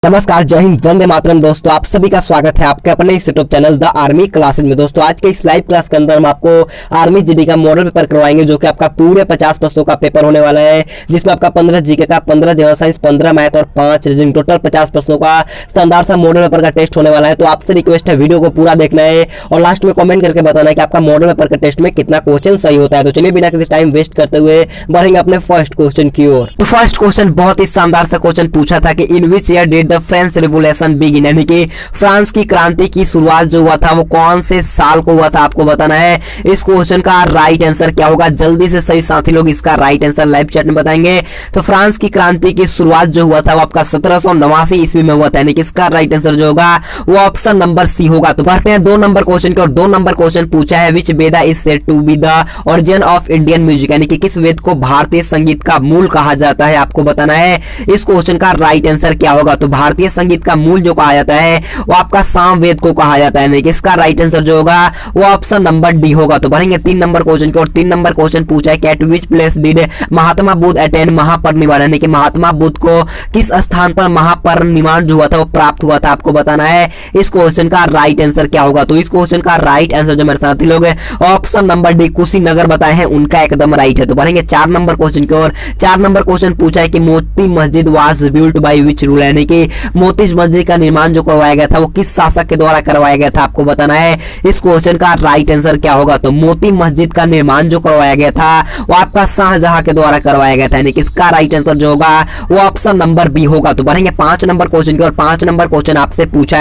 नमस्कार, जय हिंद, वंदे मातरम। दोस्तों आप सभी का स्वागत है आपके अपने इस YouTube channel the army classes में। दोस्तों आज के इस लाइव क्लास के अंदर हम आपको आर्मी जीडी का मॉडल पेपर करवाएंगे, जो कि आपका पूरे 50 प्रश्नों का पेपर होने वाला है, जिसमें आपका 15 जीके का, 15 जनरल साइंस, 15 मैथ और 5 रीजनिंग, टोटल 50 प्रश्नों का शानदार सा मॉडल पेपर का टेस्ट होने वाला है। तो आपसे रिक्वेस्ट है वीडियो को पूरा देखना है और लास्ट में कॉमेंट करके बताना है कि आपका मॉडल पेपर के टेस्ट में कितना क्वेश्चन सही होता है। तो चलिए बिना किसी टाइम वेस्ट करते हुए बढ़ेंगे अपने फर्स्ट क्वेश्चन की ओर। तो फर्स्ट क्वेश्चन बहुत ही शानदार सा क्वेश्चन पूछा था कि in which year did the French revolution begin, यानी कि फ्रांस की क्रांति की शुरुआत जो हुआ था वो कौन से साल को हुआ था, आपको बताना है। इस क्वेश्चन का राइट आंसर क्या होगा, जल्दी से सही साथी लोग इसका राइट आंसर लाइव चैट में बताएंगे। तो फ्रांस की क्रांति की शुरुआत जो हुआ था वो आपका 1789 ईस्वी में हुआ था, यानी कि इसका राइट आंसर जो होगा वो ऑप्शन नंबर सी होगा। तो बढ़ते हैं 2 नंबर क्वेश्चन की और 2 नंबर क्वेश्चन पूछा है which Veda is said to be the origin of Indian music, यानी कि किस वेद को भारतीय संगीत का मूल कहा जाता है, आपको बताना है। इस क्वेश्चन का राइट आंसर क्या होगा। तो भारतीय संगीत का मूल जो कहा जाता है वो आपका सामवेद को कहा जाता है, यानी कि इसका राइट आंसर जो होगा वो ऑप्शन नंबर डी होगा। तो बढ़ेंगे 3 नंबर क्वेश्चन की और 3 नंबर क्वेश्चन पूछा है at which place did Mahatma Buddha attend Mahaparinirvana, यानी कि महात्मा बुद्ध को किस स्थान पर महापरिनिर्वाण जो हुआ था वो प्राप्त हुआ था, आपको बताना है। इस क्वेश्चन का राइट आंसर क्या होगा। तो इस क्वेश्चन का राइट आंसर जो मेरे साथी लोग ऑप्शन नंबर डी कुशीनगर बताए हैं, उनका एकदम राइट है। तो बढ़ेंगे 4 नंबर क्वेश्चन की और 4 नंबर क्वेश्चन पूछा है कि Moti Masjid was built by which ruler, यानी कि मोती मस्जिद का निर्माण जो करवाया गया था वो किस शासक के द्वारा करवाया गया था, आपको बताना है। इस क्वेश्चन का राइट आंसर क्या होगा। तो मोती मस्जिद का निर्माण जो करवाया गया था वो आपका शाहजहां के द्वारा करवाया गया था, यानी कि इसका राइट आंसर जो होगा वो ऑप्शन नंबर बी होगा। तो बढ़ेंगे 5 नंबर क्वेश्चन की और 5 नंबर क्वेश्चन आपसे पूछा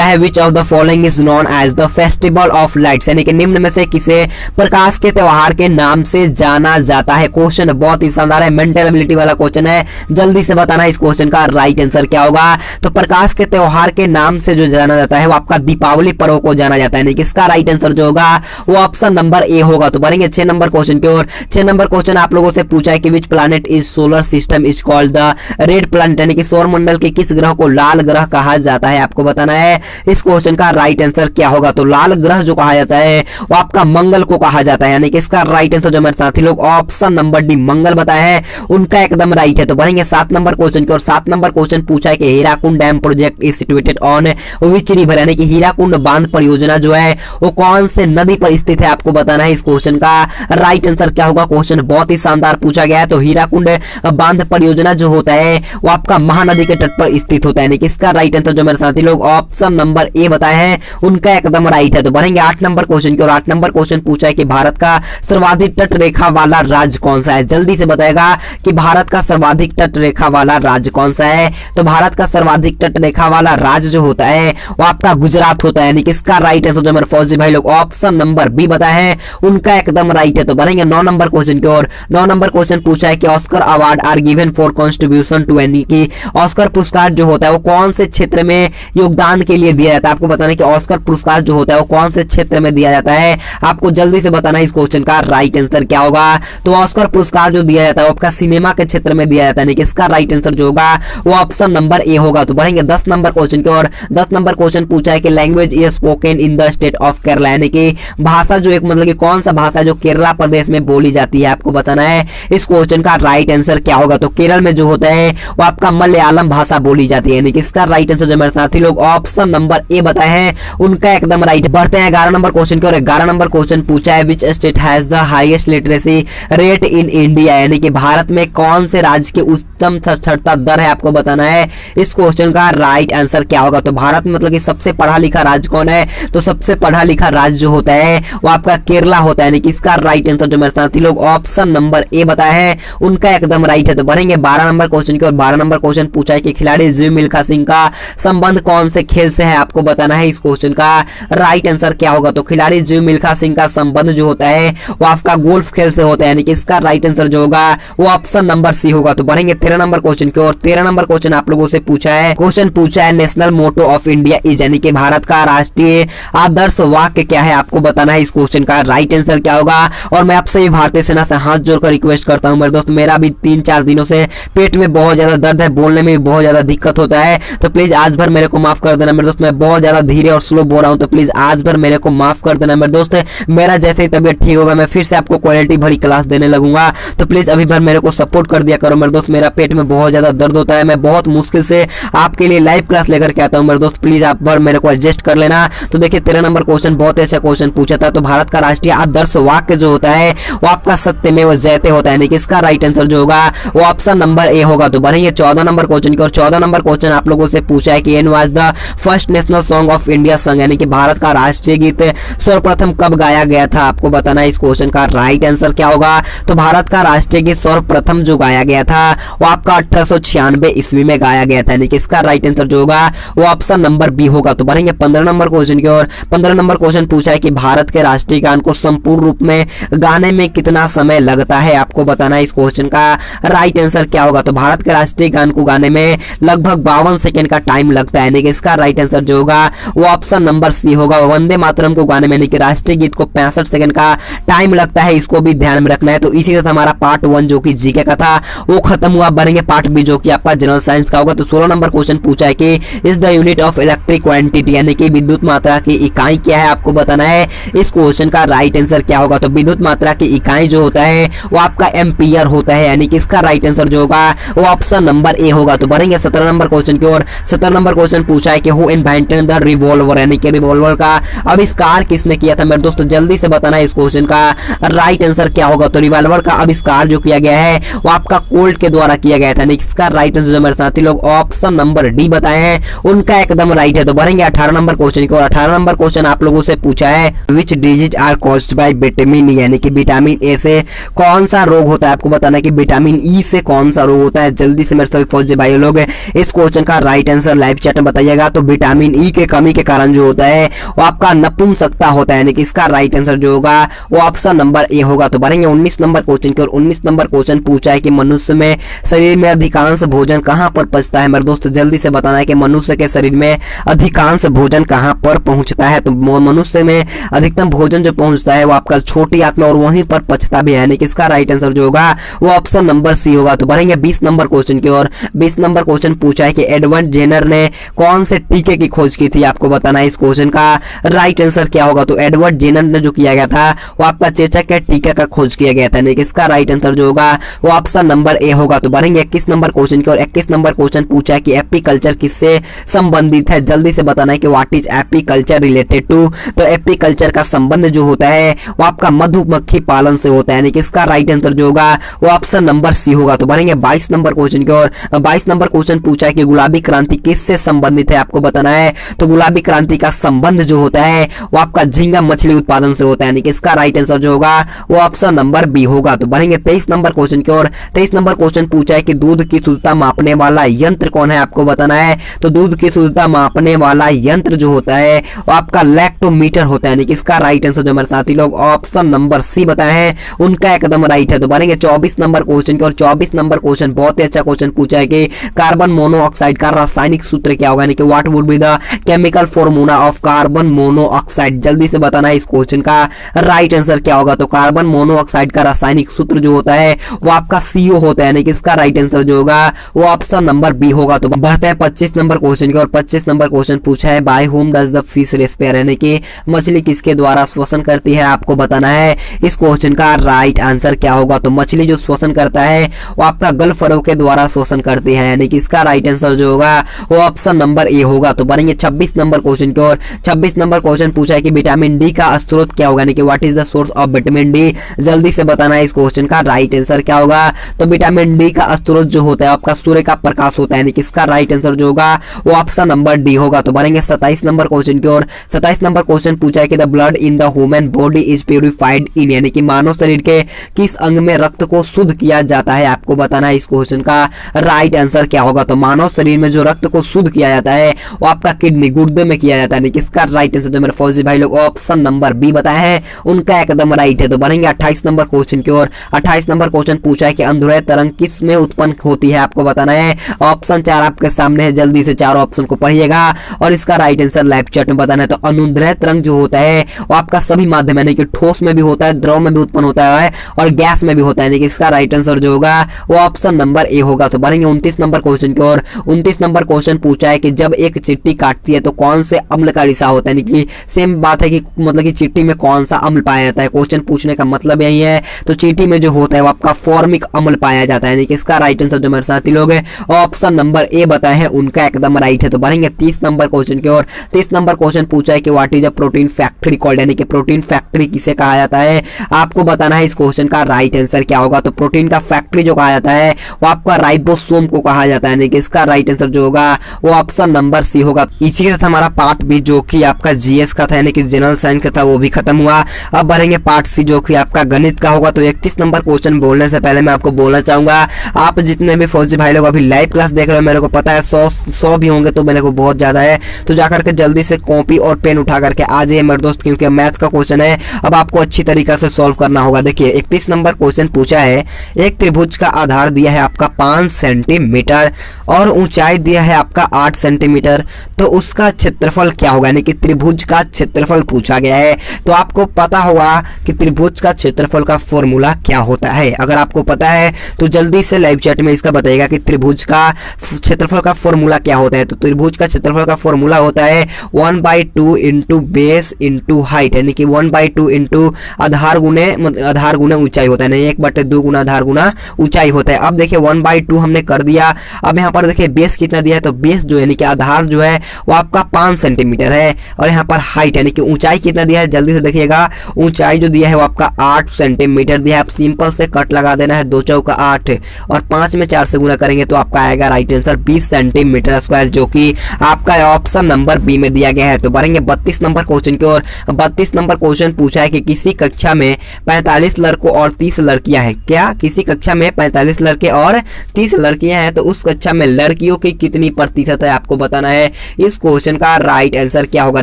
है which of the following is known as the festival of lights, यानी कि निम्न में से किसे प्रकाश के त्योहार के नाम से जाना जाता है। क्वेश्चन बहुत ही शानदार है, मेंटल एबिलिटी वाला क्वेश्चन है, जल्दी से बताना है इस क्वेश्चन का राइट आंसर क्या होगा। तो प्रकाश के त्योहार के नाम से जो जाना जाता है वो आपका दीपावली पर्व को जाना जाता है, यानी कि इसका राइट आंसर जो होगा वो ऑप्शन नंबर ए होगा। तो बढ़ेंगे 6 नंबर क्वेश्चन की ओर। 6 नंबर क्वेश्चन आप लोगों से पूछा है कि which planet is solar system is called the red planet, यानी कि सौर मंडल के किस ग्रह को लाल ग्रह कहा जाता है, आपको बताना है। इस क्वेश्चन का राइट आंसर क्या होगा। तो लाल ग्रह जो कहा जाता है वो आपका मंगल को कहा जाता है, यानी कि इसका राइट आंसर जो मेरे साथी लोग ऑप्शन नंबर डी मंगल बताया है, उनका एकदम राइट है। तो बढ़ेंगे 7 नंबर क्वेश्चन की और 7 नंबर क्वेश्चन पूछा है कि Hirakud dam project is situated on which river, यानी कि हीराकुंड बांध परियोजना जो है वो कौन से नदी पर स्थित है, आपको बताना है। इस क्वेश्चन का राइट आंसर क्या होगा। क्वेश्चन बहुत ही शानदार पूछा गया है। तो हीराकुंड बांध परियोजना जो होता है वो आपका महानदी के तट पर स्थित होता है, यानी कि इसका राइट आंसर जो मेरे साथी लोग ऑप्शन नंबर ए बताए हैं, उनका एकदम राइट है। तो बढ़ेंगे 8 नंबर क्वेश्चन की और 8 नंबर क्वेश्चन पूछा है कि भारत का सर्वाधिक तट रेखा वाला राज्य कौन सा है, जल्दी से बताएगा कि भारत का सर्वाधिक तट रेखा वाला राज्य कौन सा है। तो भारत का सर्वाधिक तट रेखा वाला राज्य जो होता है वो आपका गुजरात होता है, यानी कि इसका राइट आंसर जो मेरे फौजी भाई लोग ऑप्शन नंबर बी बताए हैं, उनका एकदम राइट है। तो बढ़ेंगे 9 नंबर क्वेश्चन की और 9 नंबर क्वेश्चन पूछा है कि Oscar award are given for contribution to, यानी कि ऑस्कर पुरस्कार जो होता है वो कौन से क्षेत्र में योगदान के लिए दिया जाता है, आपको बताना है कि ऑस्कर पुरस्कार जो होता है वो कौन से क्षेत्र में दिया जाता है, आपको जल्दी से बताना है इस क्वेश्चन का राइट आंसर क्या होगा। तो ऑस्कर पुरस्कार जो दिया जाता है वो आपका सिनेमा के क्षेत्र में दिया जाता है, यानी कि इसका राइट आंसर जो होगा वो ऑप्शन नंबर ए होगा। तो बढ़ेंगे 10 नंबर क्वेश्चन की और 10 नंबर क्वेश्चन पूछा है कि language is spoken in the state of Kerala, यानी कि भाषा जो एक मतलब कि कौन सा भाषा जो केरला प्रदेश में बोली जाती है, आपको बताना है। इस क्वेश्चन का राइट आंसर क्या होगा। तो केरल में जो होता है वो आपका मलयालम भाषा बोली जाती है, यानी कि इसका राइट आंसर जो मेरे साथी लोग ऑप्शन नंबर ए बताए हैं, उनका एकदम राइट। बढ़ते हैं 11 नंबर क्वेश्चन की और 11 नंबर क्वेश्चन पूछा है which state has the highest literacy rate in India, यानी कि भारत में कौन से राज्य के उच्चतम साक्षरता दर है, आपको बताना है। इस क्वेश्चन का राइट आंसर क्या होगा। तो भारत में मतलब कि सबसे पढ़ा लिखा राज्य कौन है, तो सबसे पढ़ा लिखा राज्य जो होता है वो आपका केरला होता है, यानी कि इसका राइट आंसर जो मेरे साथी लोग ऑप्शन नंबर ए बताए हैं, उनका एकदम राइट है। तो बढ़ेंगे 12 नंबर क्वेश्चन की और 12 नंबर क्वेश्चन पूछा है कि खिलाड़ी जीव मिल्खा सिंह का संबंध कौन से खेल से है, आपको बताना है। इस क्वेश्चन का राइट आंसर क्या होगा। तो खिलाड़ी जीव मिल्खा सिंह का संबंध जो होता है वो आपका गोल्फ खेल से होता है, यानी कि इसका राइट आंसर जो होगा वो ऑप्शन नंबर सी होगा। तो बढ़ेंगे 13 नंबर क्वेश्चन की और 13 नंबर क्वेश्चन आप लोगों से पूछा है national motto of India is, यानी कि भारत का राष्ट्रीय आदर्श वाक्य क्या है, आपको बताना है। इस क्वेश्चन का राइट आंसर क्या होगा। और मैं आपसे भारतीय सेना से हाथ जोड़कर रिक्वेस्ट करता हूं मेरे दोस्त, मेरा भी 3-4 दिनों से पेट में बहुत ज्यादा दर्द है, बोलने में भी बहुत ज्यादा दिक्कत होता है, तो प्लीज आज भर मेरे को माफ कर देना मेरे दोस्त। मैं बहुत ज्यादा धीरे और स्लो बोल रहा हूं, तो प्लीज आज भर मेरे को माफ कर देना मेरे दोस्त। मेरा जैसे ही तबियत ठीक होगा मैं फिर से आपको क्वालिटी भरी क्लास देने लगूंगा, तो प्लीज अभी भर मेरे को सपोर्ट कर दिया करो मेरे दोस्त। मेरा पेट में बहुत ज्यादा दर्द होता है, मैं बहुत मुश्किल से आपके लिए लाइव क्लास लेकर के आता हूँ मेरे दोस्त, प्लीज आप बार मेरे को एडजस्ट कर लेना। तो देखिए 13 नंबर क्वेश्चन बहुत ही अच्छा क्वेश्चन पूछा था। तो भारत का राष्ट्रीय आदर्श वाक्य जो होता है वो आपका सत्यमेव जयते होता है, यानी कि इसका राइट आंसर जो होगा वो ऑप्शन नंबर ए होगा। तो बढ़ेंगे 14 नंबर क्वेश्चन की और 14 नंबर क्वेश्चन आप लोगों से पूछा है कि an was the first national song of India संग, यानी कि भारत का राष्ट्रीय गीत सर्वप्रथम कब गाया गया था, आपको बताना है इस क्वेश्चन का राइट आंसर क्या होगा। तो भारत का राष्ट्रीय गीत सर्वप्रथम जो गाया गया था वो आपका 1896 ईस्वी में गाया गया था, यानी कि इसका राइट आंसर जो होगा वो ऑप्शन नंबर बी होगा। तो बढ़ेंगे 15 नंबर क्वेश्चन की और 15 नंबर क्वेश्चन पूछा है कि भारत के राष्ट्रीय गान को संपूर्ण रूप में गाने में कितना समय लगता है, आपको बताना है इस क्वेश्चन का राइट आंसर क्या होगा। तो भारत के राष्ट्रीय गान को गाने में लगभग 52 सेकंड का टाइम लगता है, यानी कि इसका राइट आंसर जो होगा वो ऑप्शन नंबर सी होगा। वंदे मातरम को गाने में यानी कि राष्ट्रीय गीत को 65 सेकंड का टाइम लगता है, इसको भी ध्यान में रखना है। तो इसी के साथ हमारा पार्ट 1 जो कि जीके का था वो खत्म हुआ। बढ़ेंगे पार्ट बी जो कि आपका जनरल साइंस का होगा। तो 16 नंबर क्वेश्चन पूछा है कि is the unit of electric quantity, यानी कि विद्युत मात्रा की इकाई क्या है, आपको बताना है इस क्वेश्चन का राइट आंसर क्या होगा। तो विद्युत मात्रा की इकाई जो होता है वो आपका एम्पियर होता है, यानी कि इसका राइट आंसर जो होगा वो ऑप्शन नंबर ए होगा। तो बढ़ेंगे 17 नंबर क्वेश्चन की और 17 नंबर क्वेश्चन पूछा है कि हु इन्वेंटेड द रिवॉल्वर, यानी कि रिवॉल्वर का आविष्कार किसने किया था मेरे दोस्तों, जल्दी से बताना है इस क्वेश्चन का राइट आंसर क्या होगा। तो रिवॉल्वर का आविष्कार जो किया गया है वो आपका कोल्ट के द्वारा किया गया था, इसका राइट आंसर जो मेरे साथी लोग ऑप्शन नंबर डी बताए हैं उनका एकदम राइट है। तो बढ़ेंगे 18 नंबर क्वेश्चन की और 18 नंबर क्वेश्चन आप लोगों से पूछा है which disease are caused by vitamin, यानी कि विटामिन ए से कौन सा रोग होता है, आपको बताना है कि विटामिन ई से कौन सा रोग होता है। जल्दी से मेरे सभी फौजी भाई लोग इस क्वेश्चन का राइट आंसर लाइव चैट में बताइएगा। तो विटामिन ई के कमी के कारण जो होता है वो आपका नपुंसकता होता है, यानी कि इसका राइट आंसर जो होगा वो ऑप्शन नंबर ए होगा। तो बढ़ेंगे 19 नंबर क्वेश्चन की और 19 नंबर क्वेश्चन पूछा है कि मनुष्य में शरीर में अधिकांश भोजन कहां पर पचता है मेरे दोस्त, जल्दी से बताना है कि मनुष्य के शरीर में अधिकांश भोजन कहां पर पहुंचता है। तो मनुष्य में अधिकतम भोजन जो पहुंचता है वो आपका छोटी आंत में और वहीं पर पचता भी है, यानी कि इसका राइट आंसर जो होगा वो ऑप्शन नंबर सी होगा। तो बढ़ेंगे 20 नंबर क्वेश्चन की और 20 नंबर क्वेश्चन पूछा है कि एडवर्ड जेनर ने कौन से टीके की खोज की थी, आपको बताना है इस क्वेश्चन का राइट आंसर क्या होगा। तो एडवर्ड जेनर ने जो किया गया था वो आपका चेचक के टीके का खोज किया गया था, यानी कि इसका राइट आंसर जो होगा वो ऑप्शन नंबर ए होगा। तो बढ़ेंगे 21 नंबर क्वेश्चन की और 21 नंबर क्वेश्चन पूछा है कि एपीकल्चर किससे संबंधित है, जल्दी से बताना है कि what is apiculture related to. तो एपीकल्चर का संबंध जो होता है वो आपका मधुमक्खी पालन से होता है, यानी कि इसका राइट आंसर जो होगा वो ऑप्शन नंबर सी होगा। तो बढ़ेंगे 22 नंबर क्वेश्चन की और 22 नंबर क्वेश्चन पूछा है कि गुलाबी क्रांति किससे संबंधित है, आपको बताना है। तो गुलाबी क्रांति का संबंध जो होता है वो आपका झींगा मछली उत्पादन से होता है, यानी कि इसका राइट आंसर जो होगा वो ऑप्शन नंबर बी होगा। तो बढ़ेंगे 23 नंबर क्वेश्चन की और 23 नंबर क्वेश्चन पूछा है कि दूध की शुद्धता मापने वाला यंत्र कौन है, आपको बताना है। तो दूध की शुद्धता मापने वाला यंत्र जो होता है वो आपका लैक्टोमीटर होता है, यानी कि इसका राइट आंसर जो मेरे साथी लोग ऑप्शन नंबर सी बताए हैं उनका एकदम राइट है। तो बढ़ेंगे 24 नंबर क्वेश्चन की और 24 नंबर क्वेश्चन बहुत ही अच्छा क्वेश्चन पूछा है कि कार्बन मोनोऑक्साइड का रासायनिक सूत्र क्या होगा, यानी कि what would be the chemical formula of carbon monoxide, जल्दी से बताना है इस क्वेश्चन का राइट आंसर क्या होगा। तो कार्बन मोनोऑक्साइड का रासायनिक सूत्र जो होता है वो आपका CO होता है, यानी कि इसका राइट आंसर जो होगा वो ऑप्शन नंबर बी होगा। तो बढ़ते हैं 25 नंबर क्वेश्चन की और 25 नंबर क्वेश्चन पूछा है by whom does the fish रेस्पियर, यानी कि मछली किसके द्वारा श्वसन करती है, आपको बताना है इस क्वेश्चन का राइट आंसर क्या होगा। तो मछली जो श्वसन करता है वो आपका गलफरो के द्वारा श्वसन करती है, यानी कि इसका राइट आंसर जो होगा वो ऑप्शन नंबर ए होगा। तो बढ़ेंगे 26 नंबर क्वेश्चन की और 26 नंबर क्वेश्चन पूछा है कि विटामिन डी का स्रोत क्या होगा, यानी कि what is the source of vitamin D, जल्दी से बताना है इस क्वेश्चन का राइट आंसर क्या होगा। तो विटामिन डी का स्रोत जो होता है आपका सूर्य का प्रकाश होता है, यानी कि इसका राइट आंसर जो होगा वो ऑप्शन नंबर डी होगा। तो बढ़ेंगे 27 नंबर क्वेश्चन की और 27 नंबर क्वेश्चन पूछा है कि the blood in the human body is purified in, यानी कि मानव शरीर के किस अंग में रक्त को शुद्ध किया जाता है, आपको बताना है इस क्वेश्चन का राइट आंसर क्या होगा। तो मानव शरीर में जो रक्त को शुद्ध किया जाता है वो आपका किडनी गुर्दे में किया जाता है, यानी कि इसका राइट आंसर जो मेरे फौजी भाई लोग ऑप्शन नंबर बी बताए हैं उनका एकदम राइट है। तो बढ़ेंगे 28 नंबर क्वेश्चन की और 28 नंबर क्वेश्चन पूछा है कि अंधुरय तरंग किस में उत्पन्न होती है, आपको बताना है। ऑप्शन 4 आपके सामने है, जल्दी से चारों ऑप्शन को पढ़िएगा और इसका राइट आंसर लाइव चैट में बताना है। तो अनुदैर्ध्य तरंग जो होता है वो आपका सभी माध्यम यानी कि ठोस में भी होता है, द्रव में भी उत्पन्न होता है और गैस में भी होता है, यानी कि इसका राइट आंसर जो होगा वो ऑप्शन नंबर ए होगा। तो बढ़ेंगे 29 नंबर क्वेश्चन की और 29 नंबर क्वेश्चन पूछा है कि जब एक चिट्टी काटती है तो कौन से अम्ल का रिसाव होता है, यानी कि सेम बात है कि मतलब कि चिट्टी में कौन सा अम्ल पाया जाता है, क्वेश्चन पूछने का मतलब यही है। तो चींटी में जो होता है वो आपका फॉर्मिक अम्ल पाया जाता है, यानी कि इसका राइट आंसर जो मेरे साथी लोग है ऑप्शन नंबर ए बताए हैं उनका एकदम राइट है। तो बढ़ेंगे 30 नंबर क्वेश्चन की ओर। 30 नंबर क्वेश्चन पूछा है कि what is a protein factory called, यानी कि प्रोटीन फैक्ट्री किसे कहा जाता है। आपको बताना है इस क्वेश्चन का राइट आंसर क्या होगा। तो प्रोटीन का फैक्ट्री जो कहा जाता है वो आपका राइबोसोम को कहा जाता है, यानी कि इसका राइट आंसर जो होगा वो ऑप्शन नंबर सी होगा। इसी के साथ हमारा पार्ट बी जो कि आपका जीएस का था, यानी कि जनरल साइंस का था, वो भी खत्म हुआ। अब बढ़ेंगे पार्ट सी जो कि आपका गणित का होगा। तो 31 नंबर क्वेश्चन बोलने से पहले मैं आपको बोलना चाहूंगा, आप जितने भी फौजी भाई लोग अभी लाइव क्लास देख रहे हो, मेरे को पता है 100 भी होंगे तो मेरे को बहुत ज्यादा है, तो जाकर के जल्दी से कॉपी और पेन उठा करके आ जाइए मेरे दोस्त, क्योंकि मैथ का क्वेश्चन है, अब आपको अच्छी तरीके से सॉल्व करना होगा। देखिए 31 नंबर क्वेश्चन पूछा है, एक त्रिभुज का आधार दिया है आपका 5 सेंटीमीटर और ऊंचाई दिया है आपका 8 सेंटीमीटर, तो उसका क्षेत्रफल क्या होगा, यानी कि त्रिभुज का क्षेत्रफल पूछा गया है। तो आपको पता होगा कि त्रिभुज का क्षेत्रफल का फॉर्मूला क्या होता है। अगर आपको पता है तो जल्दी से लाइव चैट में इसका बताइएगा कि त्रिभुज का क्षेत्रफल का फॉर्मूला क्या होता है। तो त्रिभुज का क्षेत्रफल का फॉर्मूला होता है 1/2 इंटू बेस इंटू हाइट, यानी कि 1/2 इंटू आधार गुणे ऊंचाई होता है, नहीं 1/2 गुना आधार गुना ऊंचाई होता है। अब देखिए 1/2 हमने कर दिया। अब यहाँ पर देखिए बेस कितना दिया है, तो बेस जो है यानी कि आधार जो है वो आपका 5 सेंटीमीटर है, और यहाँ पर हाइट यानी कि ऊंचाई कितना दिया है, जल्दी से देखिएगा, ऊंचाई जो दिया है वो आपका 8 सेंटीमीटर दिया है। आप सिंपल से कट लगा देना है, 2 चौका 8 और 5 में 4 से गुना करेंगे तो आपका आएगा राइट आंसर 20 सेंटीमीटर स्क्वायर, जो कि आपका ऑप्शन नंबर बी में दिया गया है। तो बढ़ेंगे 32 नंबर क्वेश्चन की ओर। 32 नंबर क्वेश्चन पूछा है कि किसी कक्षा में 45 लड़कों और 30 लड़कियां हैं। क्या किसी कक्षा में 45 लड़के और 30 लड़कियां हैं, तो उस कक्षा में लड़कियों की कितनी प्रतिशत है, आपको बताना है। इस क्वेश्चन का राइट आंसर क्या होगा।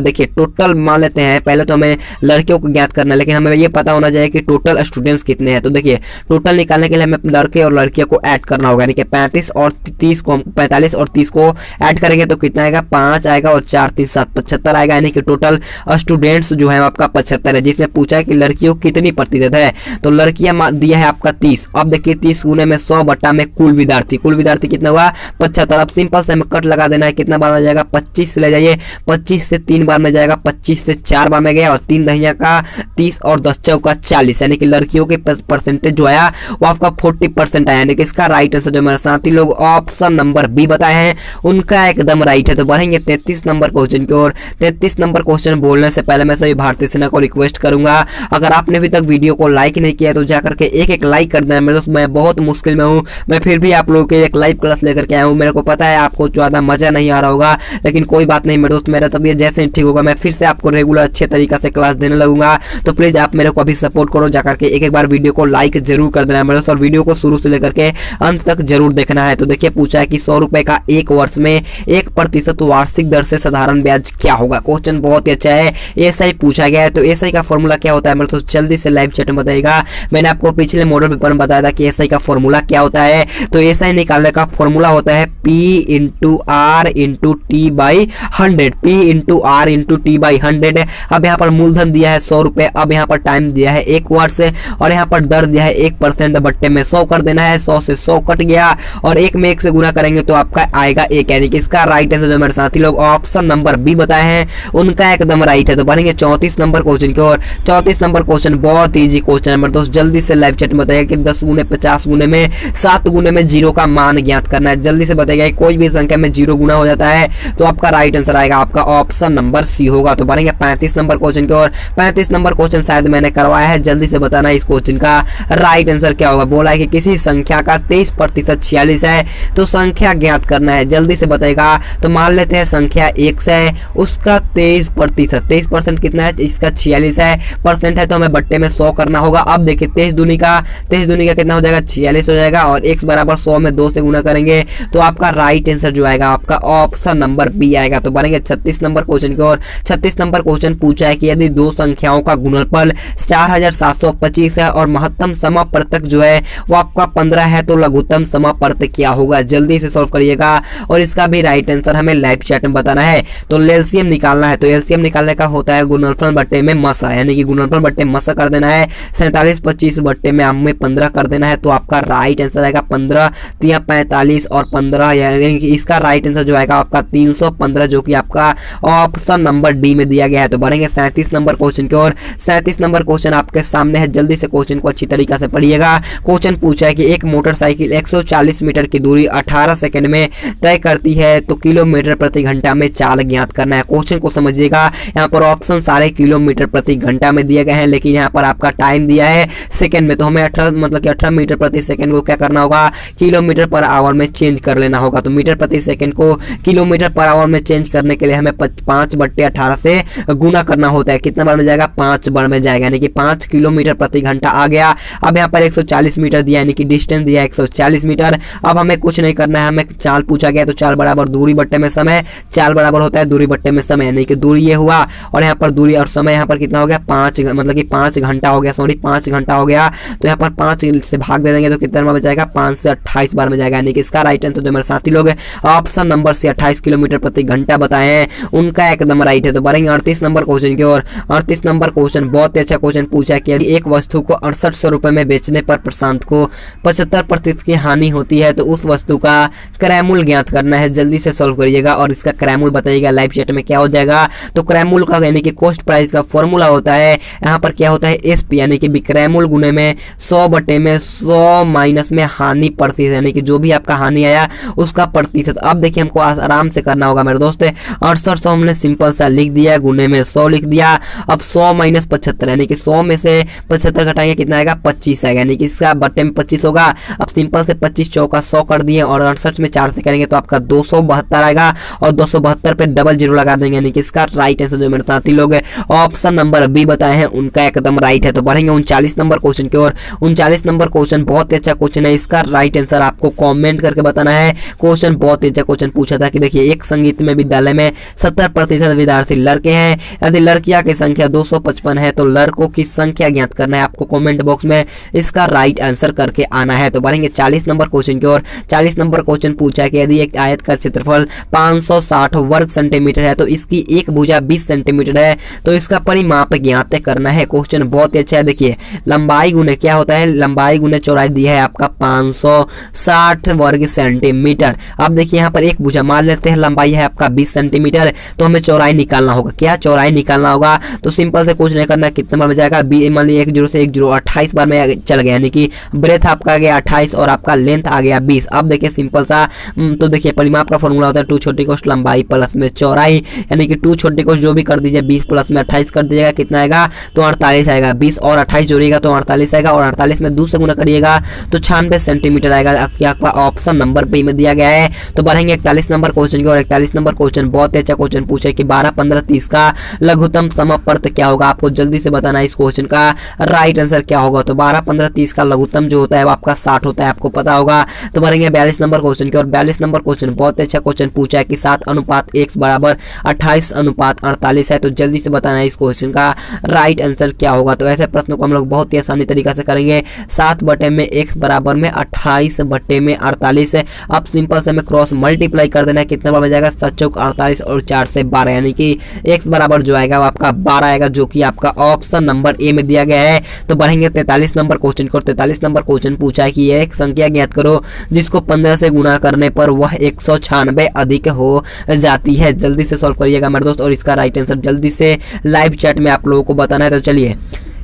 देखिए टोटल मान लेते हैं, पहले तो हमें लड़कियों को ज्ञात करना है, लेकिन हमें ये पता होना चाहिए कि टोटल स्टूडेंट्स कितने हैं। तो देखिए टोटल निकालने के लिए हमें लड़के और लड़कियों को ऐड करना होगा, यानी कि 45 और 30 को ऐड करेंगे तो कितना आएगा, 5 आएगा और 4 3 7 75 आएगा, यानी कि टोटल स्टूडेंट्स जो है आपका 75 है। जिसमें पूछा है कि लड़कियों कितनी प्रतिशत है, तो लड़कियां दिया है आपका 30। अब देखिए 30 गुने में 100 बट्टा में कुल विद्यार्थी कितना हुआ, 75। अब सिंपल से हमें कट लगा देना है, कितना बार में जाएगा, 25 से ले जाइए, 25 से 3 बार में जाएगा, 25 से 4 बार में गया, और 3 दहिया का 30 और 10 चौका 40, यानी कि लड़कियों के परसेंटेज जो आया वो आपका 40% आया, यानी कि इसका राइट आंसर जो मेरे साथी लोग ऑप्शन नंबर बी बताए हैं उनका एकदम राइट है। तो बढ़ेंगे 33 नंबर क्वेश्चन की ओर। 33 नंबर क्वेश्चन बोलने से पहले मैं सभी भारतीय सेना को रिक्वेस्ट करूंगा, अगर आपने अभी तक वीडियो को लाइक नहीं किया तो जाकर के एक लाइक कर देना। मेरे दोस्त मैं बहुत मुश्किल में हूँ, मैं फिर भी आप लोगों के एक लाइव क्लास लेकर के आया हूँ। मेरे को पता है आपको ज्यादा मजा नहीं आ रहा होगा, लेकिन कोई बात नहीं मेरे दोस्त, मेरा तबीयत जैसे ही ठीक होगा मैं फिर से आपको रेगुलर अच्छे तरीके से क्लास देने लगूंगा। तो प्लीज आप मेरे को अभी सपोर्ट करो, जाकर के एक बार वीडियो को लाइक जरूर कर देना मेरे दोस्त, और वीडियो को शुरू से लेकर के अंत तक जरूर देखना है। तो देखिए पूछा है कि 100 रुपए का एक वर्ष में 1% वार्षिक दर से साधारण ब्याज क्या होगा। क्वेश्चन बहुत ही अच्छा है, एसआई पूछा गया है। तो एसआई का फॉर्मूला क्या होता है मेरे दोस्त, जल्दी से लाइव चैट में बताइएगा। मैंने आपको पिछले मॉडल पेपर में बताया था कि एसआई का फॉर्मूला क्या होता है। तो एसआई निकालने का फॉर्मूला होता है P × R × T/100, P × R × T/100। अब यहाँ पर मूलधन दिया है 100 रुपए, अब यहाँ पर टाइम दिया है 1 वर्ष, और यहाँ पर दर दिया है 1%, बट्टे में 100 कर देना है, 100 से 100 कट गया, और 1 में 1 से गुना करेंगे तो आपका आएगा 1, यानी कि इसका राइट आंसर जो मेरे साथी लोग ऑप्शन नंबर बी बताए हैं उनका एकदम राइट है। तो बढ़ेंगे 34 नंबर क्वेश्चन की ओर। 34 नंबर क्वेश्चन बहुत ईजी क्वेश्चन है मेरे दोस्त, जल्दी से लाइव चैट में बताइएगा कि 10 गुने 50 गुने में 7 गुने में 0 का मान ज्ञात करना है। जल्दी से बताइएगा कोई भी संख्या में 0 गुना हो जाता है तो आपका राइट आंसर आएगा आपका ऑप्शन नंबर सी होगा। तो बढ़ेंगे 35 नंबर क्वेश्चन की ओर। 35 नंबर क्वेश्चन शायद मैंने करवाया है, जल्दी से बताना इस क्वेश्चन का राइट आंसर क्या होगा। बोला है कि किसी संख्या का 23% 46 है, तो संख्या ज्ञात करना है, जल्दी से बताएगा। तो मान लेते हैं संख्या 1 है, उसका 23% कितना है, इसका 46 है, परसेंट है तो हमें बट्टे में 100 करना होगा। अब देखिए 23 दूनी का कितना हो जाएगा, 46 हो जाएगा, और x बराबर 100 में 2 से गुना करेंगे तो आपका राइट आंसर जो आएगा आपका ऑप्शन नंबर बी आएगा। तो बढ़ेंगे 36 नंबर क्वेश्चन की ओर। 36 नंबर क्वेश्चन पूछा है कि यदि दो संख्याओं का गुणनफल 4725 है और महत्तम समापर्तक जो है वो आपका 15 है, तो लघुत्तम समापर्तक क्या होगा। जल्दी से सॉल्व करिएगा, और इसका भी राइट आंसर हमें लाइव चैट में बताना है। तो एलसीएम निकालना है, तो एलसीएम निकालने का होता है गुणनफल बट्टे में मसा, यानी कि गुणनफल बट्टे मसा कर देना है। 4725 बट्टे में हमें 15 कर देना है, तो आपका राइट आंसर आएगा 15 × 45 और 15, यानी कि इसका राइट आंसर जो आएगा आपका 315, जो कि आपका ऑप्शन नंबर डी में दिया गया है। तो बढ़ेंगे 37 नंबर क्वेश्चन की ओर। 37 नंबर क्वेश्चन आपके सामने है, जल्दी से क्वेश्चन को अच्छी तरीके से पढ़िएगा। क्वेश्चन पूछा है कि एक मोटरसाइकिल 140 मीटर की दूरी 18 सेकंड में तय करती है तो किलोमीटर प्रति घंटा में चाल ज्ञात करना है। क्वेश्चन को समझिएगा, यहाँ पर ऑप्शन सारे किलोमीटर प्रति घंटा में दिए गए हैं, लेकिन यहाँ पर आपका टाइम दिया है सेकंड में, तो हमें 18 मीटर प्रति सेकंड को क्या करना होगा, किलोमीटर पर आवर में चेंज कर लेना होगा। तो मीटर प्रति सेकंड को किलोमीटर पर आवर में चेंज करने के लिए हमें 5/18 से गुना करना होता है। कितना बार में जाएगा, 5 बार में जाएगा, यानी कि 5 किलोमीटर प्रति घंटा आ गया। अब यहाँ पर 140 मीटर दिया, यानी कि डिस्टेंस दिया 140 मीटर। अब हमें कुछ नहीं करना है, हमें चाल पूछा गया, तो चाल बराबर दूरी बट्टे में समय, चाल बराबर होता है दूरी बट्टे में समय, यानी कि दूरी ये हुआ और यहाँ पर दूरी और समय यहाँ पर कितना हो गया, 5 मतलब कि 5 घंटा हो गया, सॉरी 5 घंटा हो गया। तो यहाँ पर 5 से भाग दे देंगे तो कितना बार में जाएगा, 5 से 28 बार में जाएगा, यानी कि इसका राइट आंसर जो मेरे साथी लोग ऑप्शन नंबर से 28 किलोमीटर प्रति घंटा बताए हैं उनका एकदम राइट है। तो बढ़ेंगे 38 नंबर क्वेश्चन की ओर। 38 नंबर क्वेश्चन बहुत ही अच्छा क्वेश्चन पूछा कि एक वस्तु को 6800 रुपए में बेचने पर प्रशांत को 75% की हानि होती है, तो उस वस्तु का क्रयमूल्य ज्ञात करना है। जल्दी से सॉल्व करिएगा और इसका क्रयमूल्य बताइएगा। लाइव चैट में क्या हो जाएगा, तो क्रयमूल्य का यानी कि कॉस्ट प्राइस का फॉर्मूला होता है, यहाँ पर क्या होता है एसपी, यानी कि विक्रय मूल्य गुने में 100/100 माइनस में हानि प्रतिशत, यानी कि जो भी आपका हानि आया उसका प्रतिशत। अब देखिए हमको आराम से करना होगा मेरे दोस्त। 6800 हमने सिंपल सा लिख दिया, गुने में 100 लिख दिया। अब 100 - 75, यानी कि 100 में से 75 घटाएंगे कितना आएगा, 25 आएगा, यानी कि इसका बट्टे में 25 होगा। अब सिंपल से 25 चौका 100 कर दिए और 68 में 4 से करेंगे तो आपका 272 आएगा और 272 पे डबल जीरो लगा देंगे, यानी कि इसका राइट आंसर जो मेरे साथी लोग ऑप्शन नंबर बी बताए हैं उनका एकदम राइट है। तो बढ़ेंगे 39 नंबर क्वेश्चन की ओर। 39 नंबर क्वेश्चन बहुत ही अच्छा क्वेश्चन है, इसका राइट आंसर आपको कमेंट करके बताना है। क्वेश्चन बहुत ही अच्छा क्वेश्चन पूछा था कि देखिए एक संगीत में विद्यालय में 70% विद्यार्थी लड़के हैं, यदि लड़कियां की संख्या 255 है तो लड़कों की संख्या ज्ञात करना है। आपको कमेंट बॉक्स में इसका राइट आंसर करके आना है। तो बढ़ेंगे 40 नंबर क्वेश्चन की ओर। 40 नंबर क्वेश्चन पूछा है कि यदि एक आयत का क्षेत्रफल 560 वर्ग सेंटीमीटर है तो इसकी एक भुजा 20 सेंटीमीटर है, तो इसका परिमाप ज्ञात करना है। क्वेश्चन बहुत ही अच्छा है। देखिए लंबाई गुने क्या होता है, लंबाई गुने चौड़ाई दिया है आपका 560 वर्ग सेंटीमीटर। अब देखिए यहाँ पर एक भुजा मान लेते हैं, लंबाई है आपका 20 सेंटीमीटर, तो हमें चौड़ाई निकालना होगा। क्या चौड़ाई निकालना होगा, तो सिंपल से कुछ नहीं करना, कितना बार में जाएगा, मान लीजिए 1 0 से 1 0 28 बार में चल गया, यानी कि ब्रेथ आपका आ गया 28 और आपका लेंथ आ गया 20। अब देखिए सिंपल सा, तो देखिए परिमाप का फॉर्मूला होता है 2 छोटी कोष्ठ लंबाई प्लस में चौड़ाई, यानी कि 2 छोटी कोष्ठ जो भी कर दीजिए 20 प्लस में 28 कर दीजिएगा, कितना आएगा, तो 48 आएगा। 20 और 28 जोड़िएगा तो 48 आएगा और 48 में 2 से गुना करिएगा तो 96 सेंटीमीटर आएगा। क्या आपका ऑप्शन नंबर बी में दिया गया है। तो बढ़ेंगे 41 नंबर क्वेश्चन की और। 41 नंबर क्वेश्चन बहुत ही अच्छा क्वेश्चन पूछे कि 12, 15, 30 का लघुत्तम समवर्त क्या होगा। आपको जल्दी से बताना है इस क्वेश्चन का राइट आंसर क्या होगा। तो 12, 15, 30 का लघुत्तम जो होता है वो आपका 60 होता है, आपको पता होगा। तो बढ़ेंगे 42 नंबर क्वेश्चन की और। 42 नंबर क्वेश्चन बहुत अच्छा क्वेश्चन पूछा है कि 7:1 बराबर 28:48 है, तो जल्दी से बताना है इस क्वेश्चन का राइट आंसर क्या होगा। तो ऐसे प्रश्नों को हम लोग बहुत ही आसानी तरीका से करेंगे। 7/x बराबर में 28/48 है। अब सिंपल से हमें क्रॉस मल्टीप्लाई कर देना है, कितना बार में जाएगा, 7 चौक 48 और 4 से 12, यानी कि x बराबर जो आएगा वो आपका 12 आएगा, जो कि आपका ऑप्शन नंबर ए में दिया गया है। तो बढ़ेंगे 43 नंबर क्वेश्चन को। 43 नंबर क्वेश्चन पूछा है कि यह एक संख्या ज्ञात करो जिसको 15 से गुना करने पर वह 196 अधिक हो जाती है। जल्दी से सॉल्व करिएगा मेरे दोस्त और इसका राइट आंसर जल्दी से लाइव चैट में आप लोगों को बताना है। तो चलिए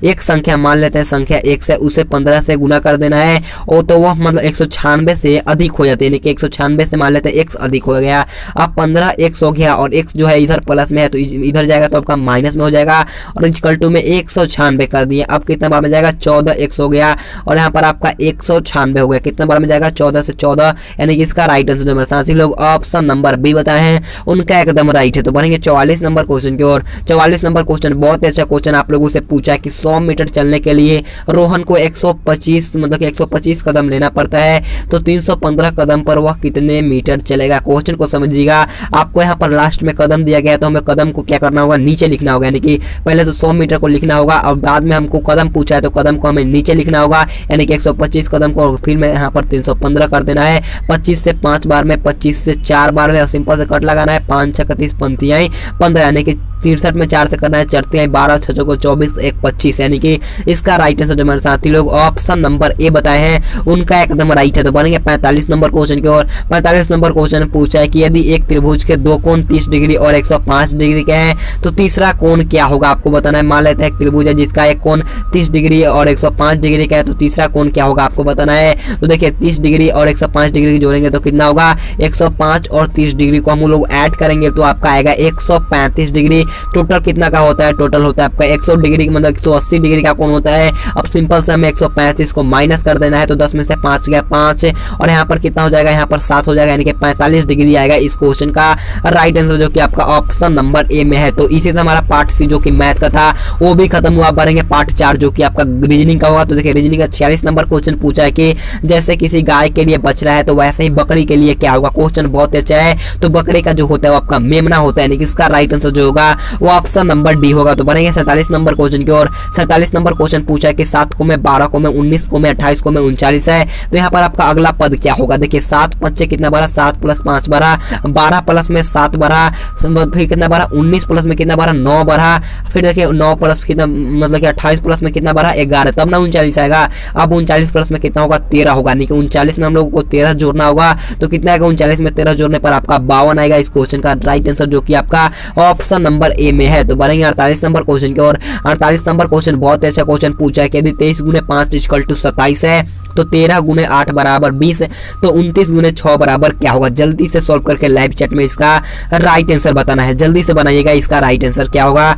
एक संख्या मान लेते हैं, संख्या x है, उसे 15 से गुना कर देना है और तो वह मतलब 196 से अधिक हो जाती है, यानी कि 196 से मान लेते हैं x अधिक हो गया। अब 15 x हो गया और x जो है इधर प्लस में है तो इधर जाएगा तो आपका माइनस में हो जाएगा और इक्वल टू में 196 कर दिए। अब कितना बार में जाएगा, 14 x हो गया और यहाँ पर आपका 196 हो गया, कितना बार में जाएगा, 14 से 14, यानी कि इसका राइट आंसर जो मेरे साथी लोग ऑप्शन नंबर बी बताए हैं उनका एकदम राइट है। तो बढ़ेंगे 44 नंबर क्वेश्चन की ओर। 44 नंबर क्वेश्चन बहुत ही अच्छा क्वेश्चन आप लोगों से पूछा कि 100 मीटर चलने के लिए रोहन को 125 मतलब कि 125 कदम लेना पड़ता है, तो 315 कदम पर वह कितने मीटर चलेगा। क्वेश्चन को समझिएगा, आपको यहाँ पर लास्ट में कदम दिया गया है तो हमें कदम को क्या करना होगा, नीचे लिखना होगा, यानी कि पहले तो 100 मीटर को लिखना होगा और बाद में हमको कदम पूछा है तो कदम को हमें नीचे लिखना होगा, यानी कि 125 कदम को फिर में यहाँ पर 315 कर देना है। 25 से 5 बार में, 25 से 4 बार में सिंपल से कट लगाना है, 5 6 30 पंक्तियाँ 15, यानी कि 63 में 4 से करना है, चढ़ते हैं 12 6 को 24 1 25, यानी कि इसका राइट आंसर जो मेरे साथी लोग ऑप्शन नंबर ए बताए हैं उनका एकदम राइट है। तो बनेंगे 45 नंबर क्वेश्चन की ओर। 45 नंबर क्वेश्चन पूछा है कि यदि एक त्रिभुज के दो कोण 30 डिग्री और 105 डिग्री के हैं तो तीसरा कोण क्या होगा, आपको बताना है। मान लेते हैं एक त्रिभुज है जिसका एक कोण 30 डिग्री और 105 डिग्री का है, तो तीसरा कोण क्या होगा आपको बताना है। तो देखिए 30 डिग्री और 105 डिग्री जोड़ेंगे तो कितना होगा, 105 और 30 डिग्री को हम लोग ऐड करेंगे तो आपका आएगा 135 डिग्री। टोटल कितना का होता है, टोटल होता है आपका 100 डिग्री मतलब 180 डिग्री का कोण होता है। अब सिंपल से हमें 135 को माइनस कर देना है, तो 10 में से 5 गया 5 और यहाँ पर कितना हो जाएगा, यहाँ पर 7 हो जाएगा, यानी कि 45 डिग्री आएगा इस क्वेश्चन का राइट आंसर जो कि आपका ऑप्शन नंबर ए में है। तो इसी से हमारा पार्ट सी जो कि मैथ का था वो भी खत्म हुआ। बढ़ेंगे पार्ट 4 जो कि आपका रीजनिंग का होगा। तो देखिए रीजनिंग का 46 नंबर क्वेश्चन पूछा है कि जैसे किसी गाय के लिए बच रहा है तो वैसे ही बकरी के लिए क्या होगा। क्वेश्चन बहुत अच्छा है। तो बकरी का जो होता है वो आपका मेमना होता है, यानी कि इसका राइट आंसर जो होगा वो ऑप्शन नंबर डी होगा। तो बनेंगे 47 नंबर क्वेश्चन की ओर। 47 नंबर क्वेश्चन पूछा है कि 7 को में 12 को में 19 को में 28 को में 39 है, तो यहाँ पर आपका अगला पद क्या होगा। देखिए 7 5 कितना बड़ा, 7 प्लस 5 बड़ा, 12 प्लस में 7 बड़ा, फिर कितना बड़ा 19 प्लस में कितना बड़ा 9 बड़ा, फिर देखिए 9 प्लस कितना मतलब कि 28 प्लस में कितना बड़ा 11, तब ना 39 आएगा। अब 39 प्लस में कितना होगा 13 होगा, यानी कि 39 में हम लोगों को 13 जोड़ना होगा। तो कितना आएगा 39 में 13 जोड़ने पर आपका 52 आएगा इस क्वेश्चन का राइट आंसर जो कि आपका ऑप्शन नंबर ए में है। तो बढ़ेंगे 48 नंबर क्वेश्चन की ओर। 48 नंबर क्वेश्चन बहुत अच्छा क्वेश्चन पूछा है कि यदि 23 गुने 5 = 27 है तो 13 गुने 8 बराबर 20, तो 29 गुने 6 बराबर क्या होगा। जल्दी से सॉल्व करके लाइव चैट में इसका राइट आंसर बताना है, जल्दी से बनाइएगा। इसका राइट आंसर क्या होगा।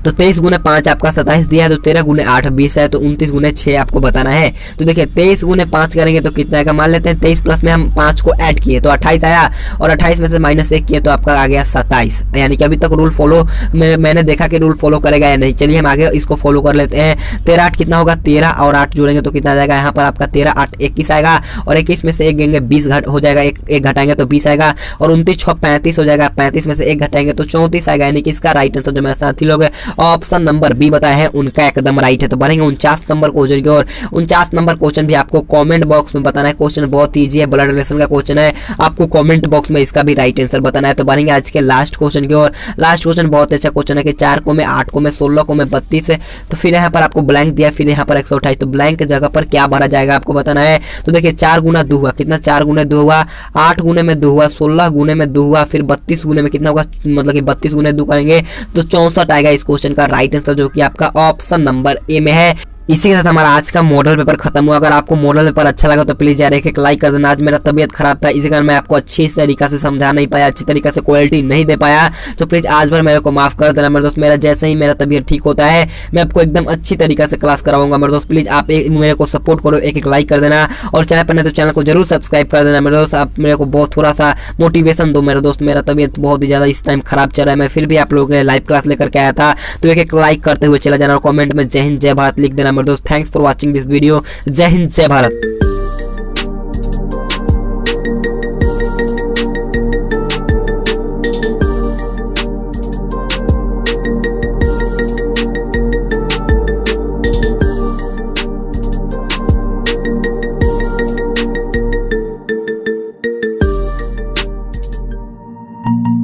तो 23 गुने 5 आपका 27 दिया है, तो 13 गुने 8 20 है, तो 29 गुने 6 आपको बताना है। तो देखिए 23 गुने 5 करेंगे तो कितना आएगा, मान लेते हैं 23 प्लस में हम 5 को ऐड किए तो 28 आया और 28 में से -1 किए तो आपका आ गया 27, यानी कि अभी तक रूल फॉलो मैंने देखा कि रूल फॉलो करेगा या नहीं। चलिए हम आगे इसको फॉलो कर लेते हैं। 13 8 कितना होगा, 13 और 8 जोड़ेंगे तो कितना आ जाएगा, यहाँ पर आपका 13 8 21 आएगा और 21 में से 1 देंगे 20 हो जाएगा, एक घटाएंगे तो 20 आएगा और 29 6 35 हो जाएगा, 35 में से 1 घटाएंगे तो 34 आएगा, यानी कि इसका राइट आंसर जो मेरे साथी लोग ऑप्शन नंबर बी बताए हैं उनका एकदम राइट है। तो बढ़ेंगे 49 नंबर क्वेश्चन की ओर। 49 नंबर क्वेश्चन भी आपको कमेंट बॉक्स में बताना है। क्वेश्चन बहुत ईजी है, ब्लड रिलेशन का क्वेश्चन है, आपको कमेंट बॉक्स में इसका भी राइट आंसर बताना है। तो बढ़ेंगे आज के लास्ट क्वेश्चन की ओर। लास्ट क्वेश्चन बहुत अच्छा क्वेश्चन है कि 4 को में 8 को में 16 को में 32 है, तो फिर यहाँ पर आपको ब्लैंक दिया, फिर यहाँ पर 128, तो ब्लैंक की जगह पर क्या भरा जाएगा आपको बताना है। तो देखिए 4 गुना 2 हुआ, कितना 4 गुने 2 हुआ, 8 गुने में 2 हुआ, 16 गुने में 2 हुआ, फिर 32 गुने में कितना होगा, मतलब कि 32 गुने 2 करेंगे तो 64 आएगा इस क्वेश्चन का राइट आंसर जो कि आपका ऑप्शन नंबर ए में है। इसी के साथ हमारा आज का मॉडल पेपर खत्म हुआ। अगर आपको मॉडल पेपर अच्छा लगा तो प्लीज यार एक लाइक कर देना। आज मेरा तबीयत खराब था, इसी कारण मैं आपको अच्छी तरीका से समझा नहीं पाया, अच्छी तरीके से क्वालिटी नहीं दे पाया, तो प्लीज आज भर मेरे को माफ कर देना मेरे दोस्त। मेरा जैसे ही मेरा तबीयत ठीक होता है मैं आपको एकदम अच्छी तरीके से क्लास कराऊंगा मेरे दोस्त। प्लीज आप मेरे को सपोर्ट करो, एक लाइक कर देना और चैनल पर नहीं तो चैनल को जरूर सब्सक्राइब कर देना मेरे दोस्त। आप मेरे को बहुत थोड़ा सा मोटिवेशन दो मेरे दोस्त। मेरा तबीयत बहुत ही ज्यादा इस टाइम खराब चल रहा है, मैं फिर भी आप लोगों के लिए लाइव क्लास लेकर के आया था। तो एक लाइक करते हुए चला जाना और कमेंट में जय हिंद जय भारत लिख देना मेरे दोस्त। Thanks for watching this video. जय हिंद जय भारत।